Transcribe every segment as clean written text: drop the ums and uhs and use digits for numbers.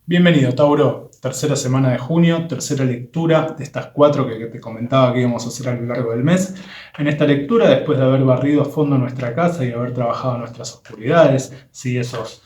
Bienvenido, Tauro. Tercera semana de junio, tercera lectura de estas cuatro que te comentaba que íbamos a hacer a lo largo del mes. En esta lectura, después de haber barrido a fondo nuestra casa y haber trabajado nuestras oscuridades, ¿sí? Esas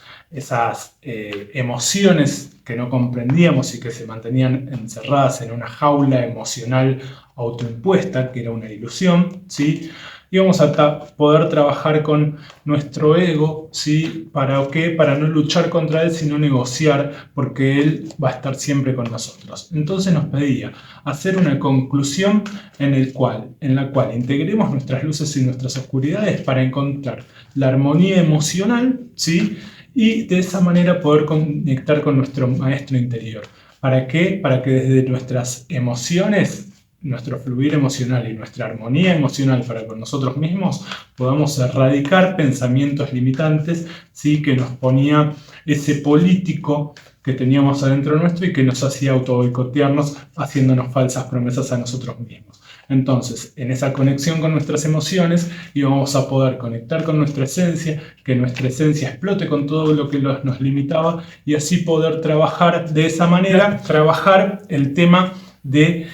emociones que no comprendíamos y que se mantenían encerradas en una jaula emocional autoimpuesta, que era una ilusión, ¿sí? Y vamos a poder trabajar con nuestro ego, ¿sí? ¿Para qué? Para no luchar contra él, sino negociar, porque él va a estar siempre con nosotros. Entonces nos pedía hacer una conclusión en la cual integremos nuestras luces y nuestras oscuridades para encontrar la armonía emocional, ¿sí? Y de esa manera poder conectar con nuestro maestro interior. ¿Para qué? Para que desde nuestras emociones, nuestro fluir emocional y nuestra armonía emocional para con nosotros mismos, podamos erradicar pensamientos limitantes, ¿sí? Que nos ponía ese político que teníamos adentro nuestro y que nos hacía auto-boicotearnos, haciéndonos falsas promesas a nosotros mismos. Entonces, en esa conexión con nuestras emociones, íbamos a poder conectar con nuestra esencia, que nuestra esencia explote con todo lo que nos limitaba y así poder trabajar de esa manera, trabajar el tema de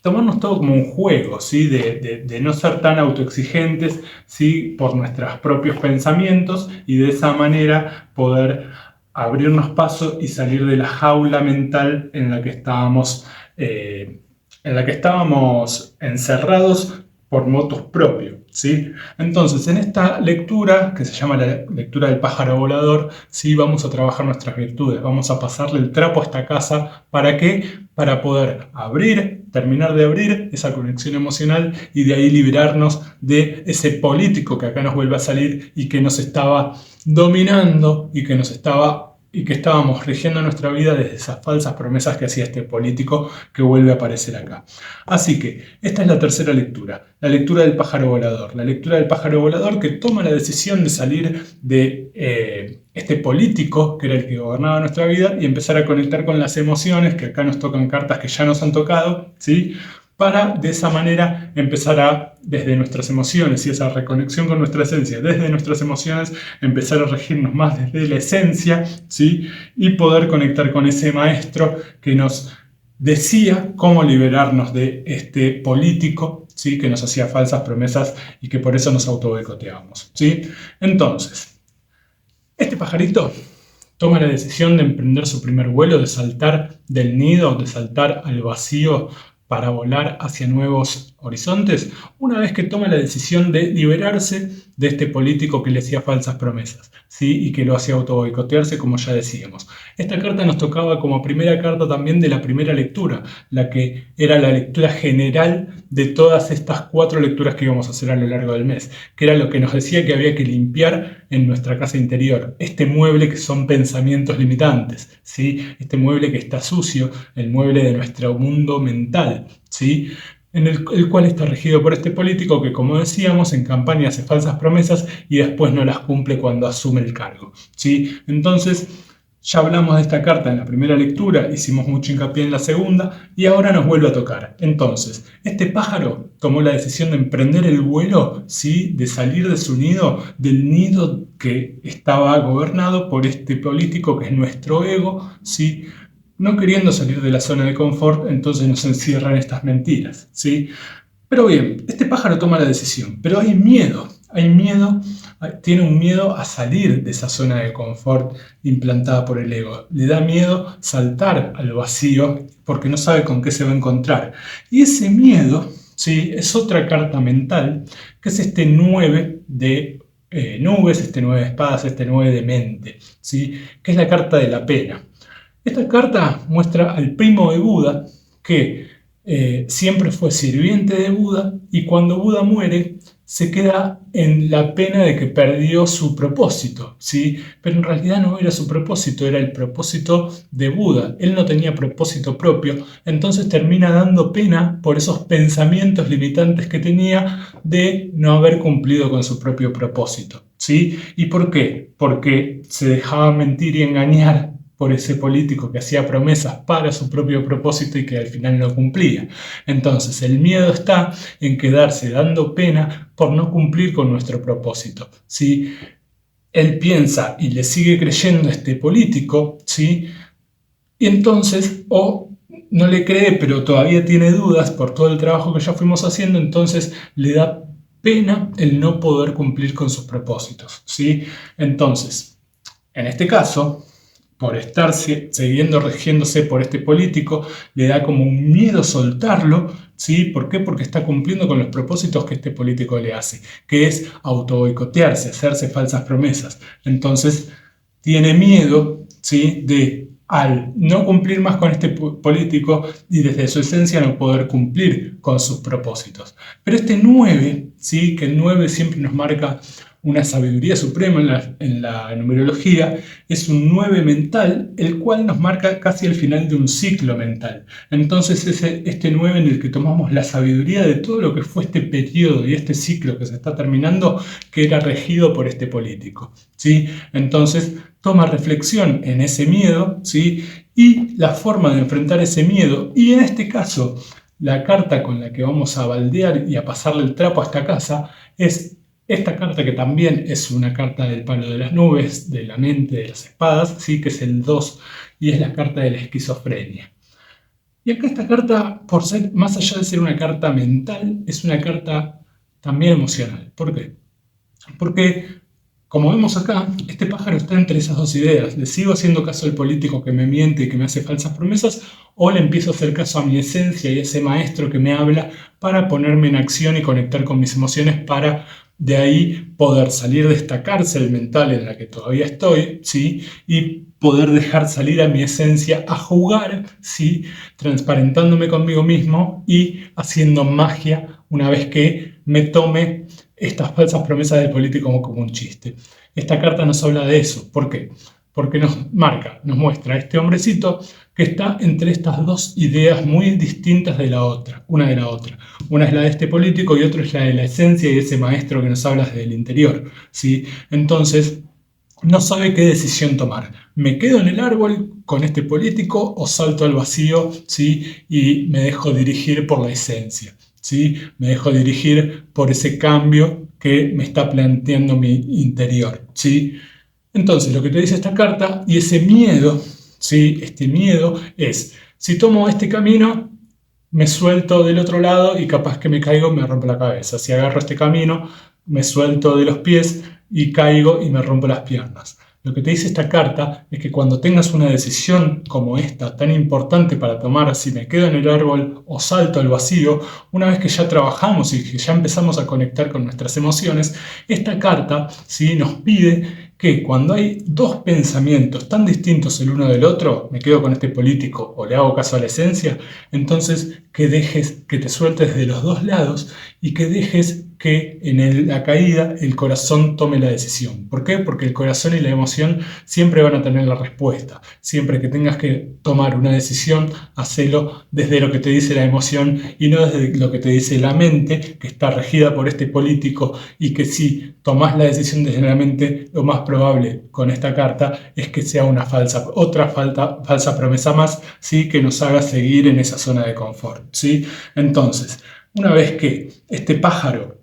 tomarnos todo como un juego, ¿sí? De no ser tan autoexigentes, ¿sí? Por nuestros propios pensamientos y de esa manera poder abrirnos paso y salir de la jaula mental en la que estábamos encerrados por motus propio, ¿sí? Entonces, en esta lectura, que se llama la lectura del pájaro volador, ¿sí? Vamos a trabajar nuestras virtudes, vamos a pasarle el trapo a esta casa. ¿Para qué? Para poder terminar de abrir esa conexión emocional y de ahí liberarnos de ese político que acá nos vuelve a salir y que nos estaba dominando y que estábamos rigiendo nuestra vida desde esas falsas promesas que hacía este político que vuelve a aparecer acá. Así que esta es la tercera lectura, la lectura del pájaro volador. La lectura del pájaro volador que toma la decisión de salir de este político que era el que gobernaba nuestra vida y empezar a conectar con las emociones, que acá nos tocan cartas que ya nos han tocado, ¿sí? Para de esa manera empezar desde nuestras emociones y esa reconexión con nuestra esencia, desde nuestras emociones, empezar a regirnos más desde la esencia, ¿sí? Y poder conectar con ese maestro que nos decía cómo liberarnos de este político, ¿sí? Que nos hacía falsas promesas y que por eso nos auto-boicoteábamos, ¿sí? Entonces, este pajarito toma la decisión de emprender su primer vuelo, de saltar del nido, de saltar al vacío para volar hacia nuevos horizontes, una vez que toma la decisión de liberarse de este político que le hacía falsas promesas, ¿sí? Y que lo hacía auto-boicotearse, como ya decíamos. Esta carta nos tocaba como primera carta también de la primera lectura, la que era la lectura general de todas estas cuatro lecturas que íbamos a hacer a lo largo del mes, que era lo que nos decía que había que limpiar en nuestra casa interior, este mueble que son pensamientos limitantes, ¿sí? Este mueble que está sucio, el mueble de nuestro mundo mental, ¿sí? En el cual está regido por este político que, como decíamos, en campaña hace falsas promesas y después no las cumple cuando asume el cargo, ¿sí? Entonces, ya hablamos de esta carta en la primera lectura, hicimos mucho hincapié en la segunda y ahora nos vuelve a tocar. Entonces, este pájaro tomó la decisión de emprender el vuelo, ¿sí? De salir de su nido, del nido que estaba gobernado por este político que es nuestro ego, ¿sí? No queriendo salir de la zona de confort, entonces nos encierran estas mentiras, ¿sí? Pero bien, este pájaro toma la decisión, pero hay miedo, tiene un miedo a salir de esa zona de confort implantada por el ego. Le da miedo saltar al vacío porque no sabe con qué se va a encontrar. Y ese miedo, ¿sí? Es otra carta mental, que es este 9 de nubes, este 9 de espadas, este 9 de mente, ¿sí? Que es la carta de la pena. Esta carta muestra al primo de Buda que siempre fue sirviente de Buda y cuando Buda muere se queda en la pena de que perdió su propósito, ¿sí? Pero en realidad no era su propósito, era el propósito de Buda. Él no tenía propósito propio, entonces termina dando pena por esos pensamientos limitantes que tenía de no haber cumplido con su propio propósito, ¿sí? ¿Y por qué? Porque se dejaba mentir y engañar por ese político que hacía promesas para su propio propósito y que al final no cumplía. Entonces el miedo está en quedarse dando pena por no cumplir con nuestro propósito, ¿sí? Él piensa y le sigue creyendo a este político, ¿sí? Y entonces, o no le cree, pero todavía tiene dudas por todo el trabajo que ya fuimos haciendo, entonces le da pena el no poder cumplir con sus propósitos, ¿sí? Entonces, en este caso, por estar siguiendo regiéndose por este político, le da como un miedo soltarlo, ¿sí? ¿Por qué? Porque está cumpliendo con los propósitos que este político le hace, que es autoboicotearse, hacerse falsas promesas. Entonces, tiene miedo, ¿sí? De, al no cumplir más con este político y desde su esencia no poder cumplir con sus propósitos. Pero este 9, ¿sí? Que el 9 siempre nos marca una sabiduría suprema en la numerología, es un 9 mental, el cual nos marca casi el final de un ciclo mental. Entonces es este 9 en el que tomamos la sabiduría de todo lo que fue este periodo y este ciclo que se está terminando, que era regido por este político, ¿sí? Entonces toma reflexión en ese miedo, ¿sí? Y la forma de enfrentar ese miedo, y en este caso la carta con la que vamos a baldear y a pasarle el trapo a esta casa es esta carta, que también es una carta del palo de las nubes, de la mente, de las espadas, ¿sí? Que es el 2 y es la carta de la esquizofrenia. Y acá esta carta, por ser, más allá de ser una carta mental, es una carta también emocional. ¿Por qué? Porque, como vemos acá, este pájaro está entre esas dos ideas. ¿Le sigo haciendo caso al político que me miente y que me hace falsas promesas? ¿O le empiezo a hacer caso a mi esencia y a ese maestro que me habla para ponerme en acción y conectar con mis emociones para de ahí poder salir de esta cárcel mental en la que todavía estoy, ¿sí? Y poder dejar salir a mi esencia a jugar, ¿sí? Transparentándome conmigo mismo y haciendo magia una vez que me tome estas falsas promesas del político como un chiste. Esta carta nos habla de eso. ¿Por qué? Porque nos marca, nos muestra a este hombrecito que está entre estas dos ideas muy distintas de la otra, una de la otra. Una es la de este político y otra es la de la esencia y ese maestro que nos habla desde el interior, ¿sí? Entonces, no sabe qué decisión tomar. ¿Me quedo en el árbol con este político o salto al vacío, ¿sí? Y me dejo dirigir por la esencia, ¿sí? Me dejo dirigir por ese cambio que me está planteando mi interior, ¿sí? Entonces, lo que te dice esta carta y ese miedo, ¿sí? Este miedo es, si tomo este camino, me suelto del otro lado y capaz que me caigo y me rompo la cabeza. Si agarro este camino, me suelto de los pies y caigo y me rompo las piernas. Lo que te dice esta carta es que cuando tengas una decisión como esta, tan importante para tomar, si me quedo en el árbol o salto al vacío, una vez que ya trabajamos y que ya empezamos a conectar con nuestras emociones, esta carta, ¿sí? Nos pide que cuando hay dos pensamientos tan distintos el uno del otro, me quedo con este político o le hago caso a la esencia, entonces que dejes, que te sueltes de los dos lados y que dejes que en la caída el corazón tome la decisión. ¿Por qué? Porque el corazón y la emoción siempre van a tener la respuesta. Siempre que tengas que tomar una decisión, hacelo desde lo que te dice la emoción y no desde lo que te dice la mente, que está regida por este político, y que si tomás la decisión desde la mente, lo más probable con esta carta es que sea una falsa promesa más, ¿sí? Que nos haga seguir en esa zona de confort, ¿sí? Entonces, una vez que este pájaro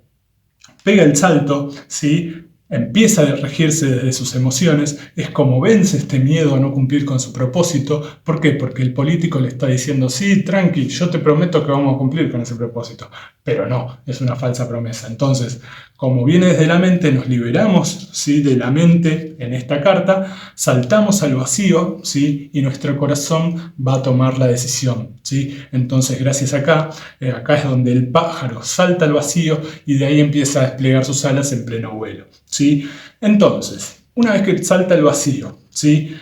pega el salto, ¿sí? Empieza a regirse desde sus emociones, es como vence este miedo a no cumplir con su propósito. ¿Por qué? Porque el político le está diciendo, sí, tranqui, yo te prometo que vamos a cumplir con ese propósito. Pero no, es una falsa promesa. Entonces, como viene desde la mente, nos liberamos, ¿sí? De la mente en esta carta, saltamos al vacío, ¿sí? Y nuestro corazón va a tomar la decisión, ¿sí? Entonces, gracias acá es donde el pájaro salta al vacío y de ahí empieza a desplegar sus alas en pleno vuelo, ¿sí? Entonces, una vez que salta al vacío, ¿sí?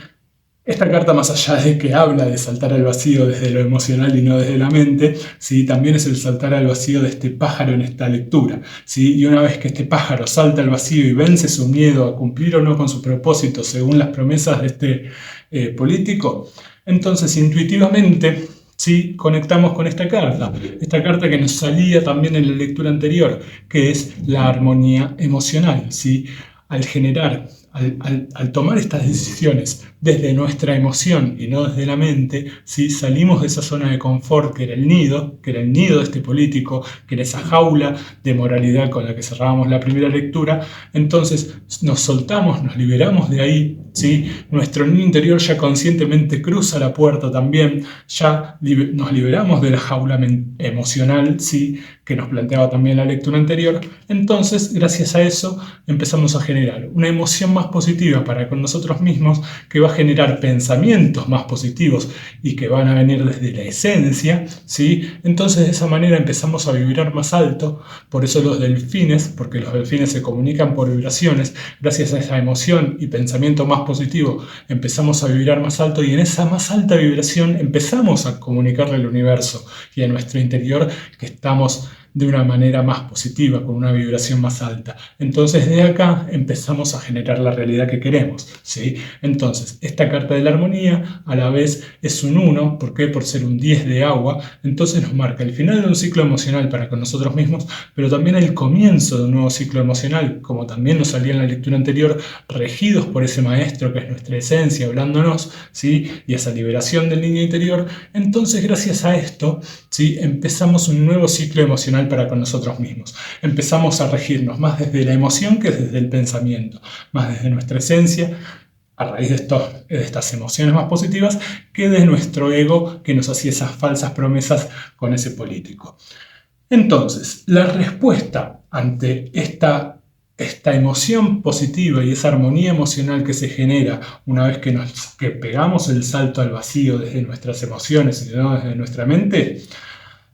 Esta carta, más allá de que habla de saltar al vacío desde lo emocional y no desde la mente, ¿sí? También es el saltar al vacío de este pájaro en esta lectura, ¿sí? Y una vez que este pájaro salta al vacío y vence su miedo a cumplir o no con su propósito según las promesas de este político, entonces intuitivamente, ¿sí? Conectamos con esta carta que nos salía también en la lectura anterior, que es la armonía emocional, ¿sí? Al generar, al tomar estas decisiones desde nuestra emoción y no desde la mente, ¿sí? Salimos de esa zona de confort que era el nido de este político, que era esa jaula de moralidad con la que cerrábamos la primera lectura. Entonces nos soltamos, nos liberamos de ahí, ¿sí? Nuestro niño interior ya conscientemente cruza la puerta también, ya nos liberamos de la jaula emocional, ¿sí? Que nos planteaba también la lectura anterior. Entonces, gracias a eso, empezamos a generar una emoción más positiva para con nosotros mismos, que va a generar pensamientos más positivos y que van a venir desde la esencia, ¿sí? Entonces, de esa manera empezamos a vibrar más alto. Por eso los delfines, porque los delfines se comunican por vibraciones, gracias a esa emoción y pensamiento más positivo, empezamos a vibrar más alto, y en esa más alta vibración empezamos a comunicarle al universo y a nuestro interior que estamos de una manera más positiva, con una vibración más alta. Entonces de acá empezamos a generar la realidad que queremos, ¿sí? Entonces esta carta de la armonía a la vez es un 1, ¿por qué? Por ser un 10 de agua. Entonces nos marca el final de un ciclo emocional para con nosotros mismos, pero también el comienzo de un nuevo ciclo emocional, como también nos salía en la lectura anterior, regidos por ese maestro que es nuestra esencia hablándonos, ¿sí? Y esa liberación del niño interior. Entonces gracias a esto, ¿sí? Empezamos un nuevo ciclo emocional para con nosotros mismos. Empezamos a regirnos más desde la emoción que desde el pensamiento, más desde nuestra esencia, a raíz de estas emociones más positivas, que de nuestro ego que nos hacía esas falsas promesas con ese político. Entonces, la respuesta ante esta emoción positiva y esa armonía emocional que se genera una vez que pegamos el salto al vacío desde nuestras emociones y no desde nuestra mente,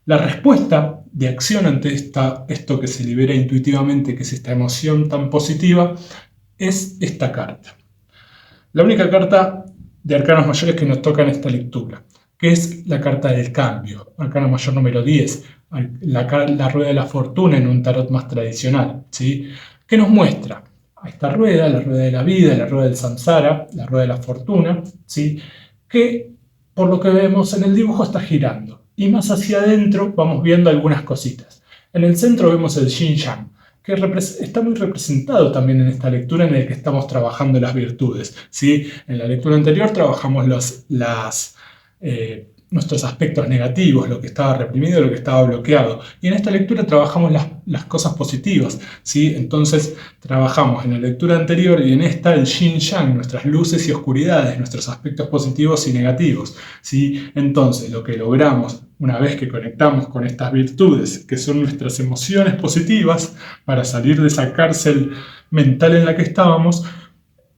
la respuesta de acción ante esto que se libera intuitivamente, que es esta emoción tan positiva, es esta carta. La única carta de arcanos mayores que nos toca en esta lectura, que es la carta del cambio, arcano mayor número 10, la rueda de la fortuna en un tarot más tradicional, ¿sí? Que nos muestra a esta rueda, la rueda de la vida, la rueda del samsara, la rueda de la fortuna, ¿sí? Que por lo que vemos en el dibujo está girando. Y más hacia adentro vamos viendo algunas cositas. En el centro vemos el yin yang, que está muy representado también en esta lectura en la que estamos trabajando las virtudes, ¿sí? En la lectura anterior trabajamos nuestros aspectos negativos, lo que estaba reprimido, lo que estaba bloqueado. Y en esta lectura trabajamos las cosas positivas, ¿sí? Entonces trabajamos en la lectura anterior y en esta el yin yang, nuestras luces y oscuridades, nuestros aspectos positivos y negativos, ¿sí? Entonces lo que logramos una vez que conectamos con estas virtudes, que son nuestras emociones positivas, para salir de esa cárcel mental en la que estábamos,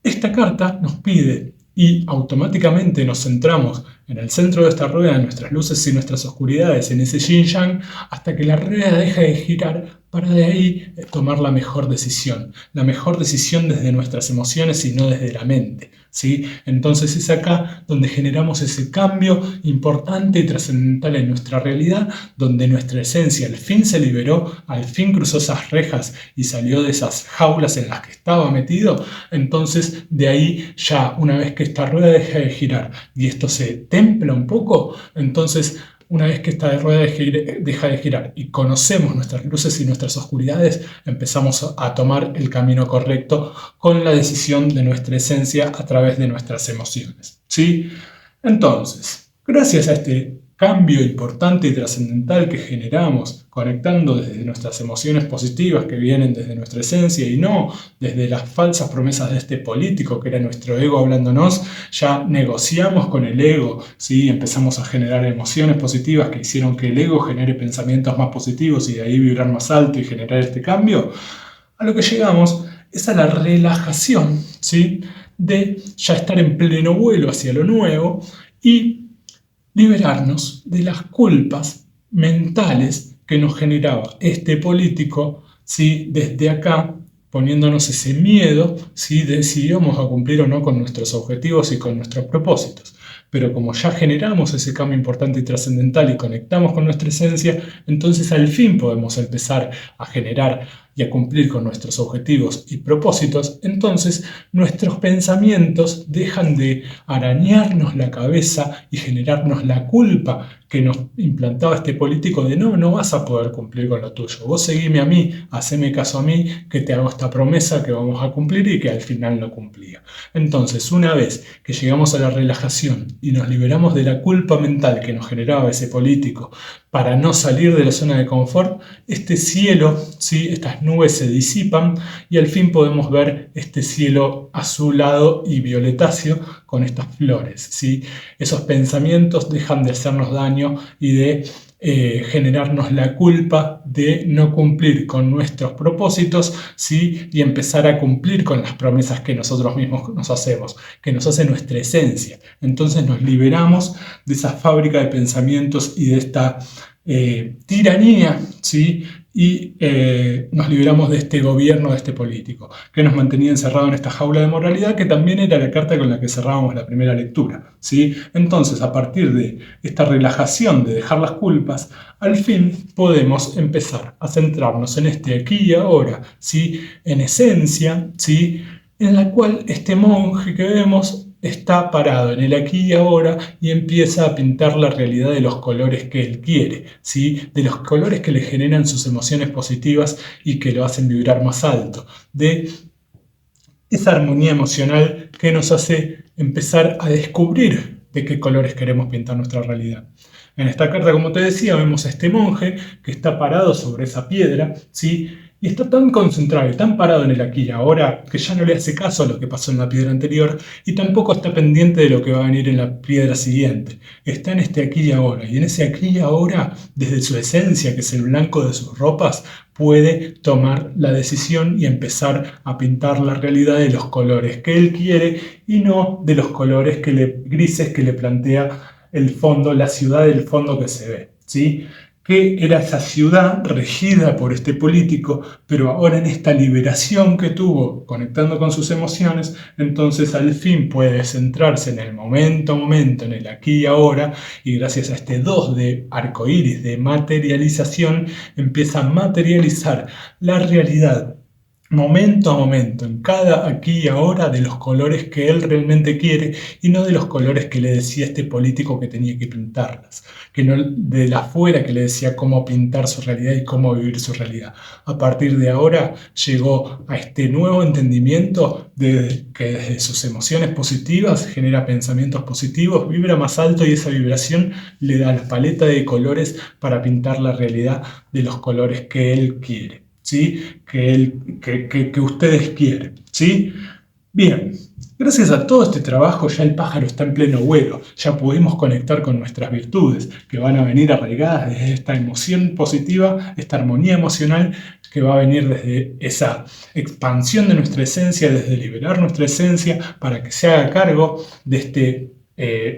esta carta nos pide, y automáticamente nos centramos en el centro de esta rueda, en nuestras luces y nuestras oscuridades, en ese yin yang, hasta que la rueda deja de girar, para de ahí tomar la mejor decisión desde nuestras emociones y no desde la mente, ¿sí? Entonces es acá donde generamos ese cambio importante y trascendental en nuestra realidad, donde nuestra esencia al fin se liberó, al fin cruzó esas rejas y salió de esas jaulas en las que estaba metido. Entonces de ahí ya, una vez que esta rueda deja de girar y esto se templa un poco, entonces una vez que esta rueda deja de girar y conocemos nuestras luces y nuestras oscuridades, empezamos a tomar el camino correcto con la decisión de nuestra esencia a través de nuestras emociones, ¿sí? Entonces, gracias a este cambio importante y trascendental que generamos conectando desde nuestras emociones positivas que vienen desde nuestra esencia y no desde las falsas promesas de este político que era nuestro ego hablándonos, ya negociamos con el ego, ¿sí? Empezamos a generar emociones positivas que hicieron que el ego genere pensamientos más positivos y de ahí vibrar más alto y generar este cambio. A lo que llegamos es a la relajación, ¿sí? De ya estar en pleno vuelo hacia lo nuevo y liberarnos de las culpas mentales que nos generaba este político, ¿sí? Desde acá, poniéndonos ese miedo, ¿sí? De si íbamos a cumplir o no con nuestros objetivos y con nuestros propósitos. Pero como ya generamos ese cambio importante y trascendental y conectamos con nuestra esencia, entonces al fin podemos empezar a generar y a cumplir con nuestros objetivos y propósitos, entonces nuestros pensamientos dejan de arañarnos la cabeza y generarnos la culpa que nos implantaba este político de no vas a poder cumplir con lo tuyo. Vos seguime a mí, haceme caso a mí, que te hago esta promesa que vamos a cumplir y que al final no cumplía. Entonces, una vez que llegamos a la relajación y nos liberamos de la culpa mental que nos generaba ese político para no salir de la zona de confort, este cielo, ¿sí? Estas nubes se disipan y al fin podemos ver este cielo azulado y violetáceo con estas flores, ¿sí? Esos pensamientos dejan de hacernos daño y de generarnos la culpa de no cumplir con nuestros propósitos, ¿sí? Y empezar a cumplir con las promesas que nosotros mismos nos hacemos, que nos hace nuestra esencia. Entonces nos liberamos de esa fábrica de pensamientos y de esta tiranía, ¿sí? Y nos liberamos de este gobierno, de este político, que nos mantenía encerrados en esta jaula de moralidad, que también era la carta con la que cerrábamos la primera lectura, ¿sí? Entonces, a partir de esta relajación de dejar las culpas, al fin podemos empezar a centrarnos en este aquí y ahora, ¿sí? En esencia, ¿sí? En la cual este monje que vemos está parado en el aquí y ahora y empieza a pintar la realidad de los colores que él quiere, ¿sí? De los colores que le generan sus emociones positivas y que lo hacen vibrar más alto, de esa armonía emocional que nos hace empezar a descubrir de qué colores queremos pintar nuestra realidad. En esta carta, como te decía, vemos a este monje que está parado sobre esa piedra, ¿sí? Y está tan concentrado y tan parado en el aquí y ahora que ya no le hace caso a lo que pasó en la piedra anterior y tampoco está pendiente de lo que va a venir en la piedra siguiente. Está en este aquí y ahora, y en ese aquí y ahora, desde su esencia, que es el blanco de sus ropas, puede tomar la decisión y empezar a pintar la realidad de los colores que él quiere y no de los colores grises que le plantea el fondo, la ciudad del fondo que se ve, ¿sí? Que era esa ciudad regida por este político, pero ahora en esta liberación que tuvo conectando con sus emociones, entonces al fin puede centrarse en el momento, en el aquí y ahora, y gracias a este 2 de arcoíris, de materialización, empieza a materializar la realidad momento a momento, en cada aquí y ahora, de los colores que él realmente quiere y no de los colores que le decía este político que tenía que pintarlas, que no de la afuera que le decía cómo pintar su realidad y cómo vivir su realidad. A partir de ahora llegó a este nuevo entendimiento de que desde sus emociones positivas genera pensamientos positivos, vibra más alto y esa vibración le da la paleta de colores para pintar la realidad de los colores que él quiere, ¿sí? Que ustedes quieren, ¿sí? Bien, gracias a todo este trabajo ya el pájaro está en pleno vuelo, ya pudimos conectar con nuestras virtudes que van a venir arraigadas desde esta emoción positiva, esta armonía emocional que va a venir desde esa expansión de nuestra esencia, desde liberar nuestra esencia para que se haga cargo de este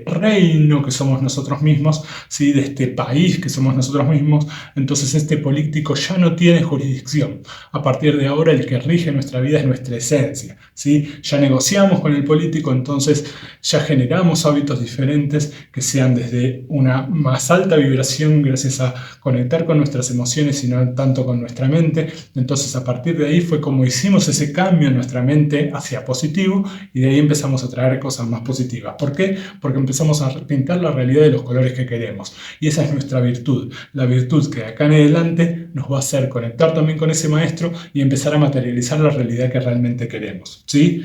reino que somos nosotros mismos, ¿sí? De este país que somos nosotros mismos. Entonces este político ya no tiene jurisdicción. A partir de ahora el que rige nuestra vida es nuestra esencia, ¿sí? Ya negociamos con el político, entonces ya generamos hábitos diferentes que sean desde una más alta vibración gracias a conectar con nuestras emociones y no tanto con nuestra mente. Entonces a partir de ahí fue como hicimos ese cambio en nuestra mente hacia positivo y de ahí empezamos a traer cosas más positivas. ¿Por qué? Porque empezamos a pintar la realidad de los colores que queremos. Y esa es nuestra virtud. La virtud que de acá en adelante nos va a hacer conectar también con ese maestro y empezar a materializar la realidad que realmente queremos, ¿sí?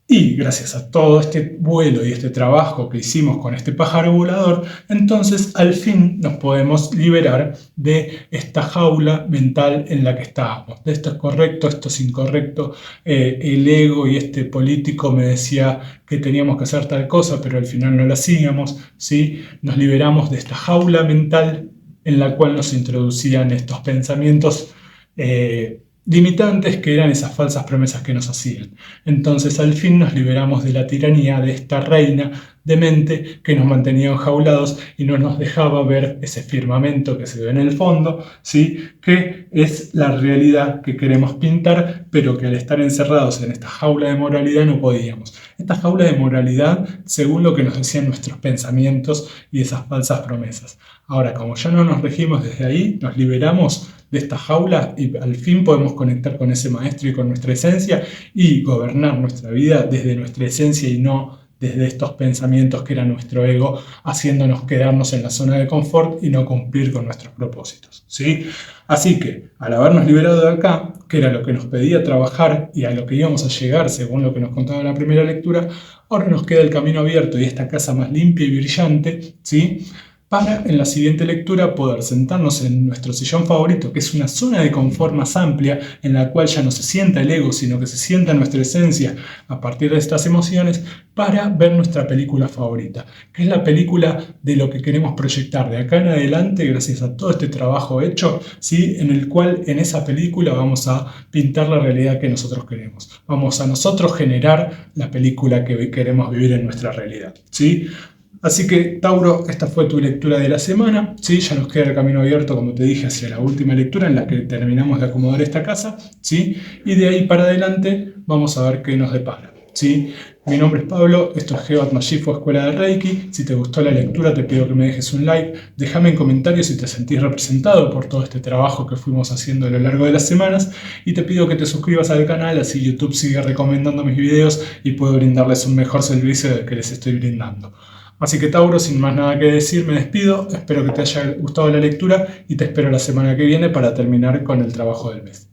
Y gracias a todo este vuelo y este trabajo que hicimos con este pájaro volador, entonces al fin nos podemos liberar de esta jaula mental en la que estábamos. De esto es correcto, esto es incorrecto. El ego y este político me decía que teníamos que hacer tal cosa, pero al final no lo hacíamos, ¿sí? Nos liberamos de esta jaula mental en la cual nos introducían estos pensamientos limitantes que eran esas falsas promesas que nos hacían. Entonces al fin nos liberamos de la tiranía de esta reina de mente que nos mantenía enjaulados y no nos dejaba ver ese firmamento que se ve en el fondo, ¿sí? Que es la realidad que queremos pintar, pero que al estar encerrados en esta jaula de moralidad no podíamos. Esta jaula de moralidad según lo que nos decían nuestros pensamientos y esas falsas promesas. Ahora, como ya no nos regimos desde ahí, nos liberamos de esta jaula y al fin podemos conectar con ese maestro y con nuestra esencia y gobernar nuestra vida desde nuestra esencia y no desde estos pensamientos que era nuestro ego, haciéndonos quedarnos en la zona de confort y no cumplir con nuestros propósitos, ¿sí? Así que, al habernos liberado de acá, que era lo que nos pedía trabajar y a lo que íbamos a llegar según lo que nos contaba la primera lectura, ahora nos queda el camino abierto y esta casa más limpia y brillante, ¿sí? Para en la siguiente lectura poder sentarnos en nuestro sillón favorito, que es una zona de confort más amplia en la cual ya no se sienta el ego, sino que se sienta nuestra esencia a partir de estas emociones, para ver nuestra película favorita, que es la película de lo que queremos proyectar de acá en adelante gracias a todo este trabajo hecho, ¿sí? En el cual en esa película vamos a pintar la realidad que nosotros queremos. Vamos a nosotros generar la película que queremos vivir en nuestra realidad, ¿sí? Así que, Tauro, esta fue tu lectura de la semana, ¿sí? Ya nos queda el camino abierto, como te dije, hacia la última lectura en la que terminamos de acomodar esta casa, ¿sí? Y de ahí para adelante vamos a ver qué nos depara, ¿sí? Mi nombre es Pablo, esto es Gebat Magifo Escuela de Reiki. Si te gustó la lectura te pido que me dejes un like, déjame en comentarios si te sentís representado por todo este trabajo que fuimos haciendo a lo largo de las semanas y te pido que te suscribas al canal, así YouTube sigue recomendando mis videos y puedo brindarles un mejor servicio del que les estoy brindando. Así que Tauro, sin más nada que decir, me despido, espero que te haya gustado la lectura y te espero la semana que viene para terminar con el trabajo del mes.